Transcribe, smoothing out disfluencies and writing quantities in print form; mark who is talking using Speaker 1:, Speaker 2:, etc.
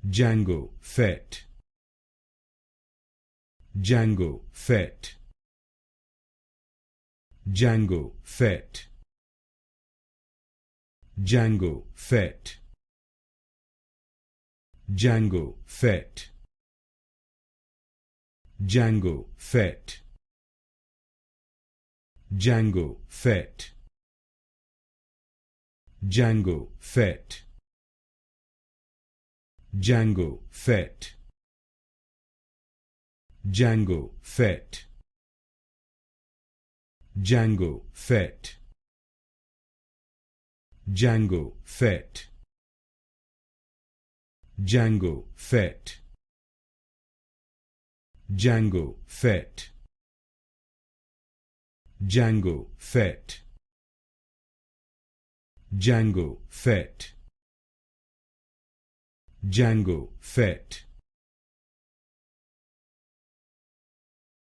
Speaker 1: Jango Fett, Jango Fett, Jango Fett, Jango Fett, Jango Fett, Jango Fett, Jango Fett, Jango Fett, Jango Fett, Jango Fett, Jango Fett, Jango Fett, Jango Fett, Jango Fett, Jango Fett, Jango Fett, Jango Fett,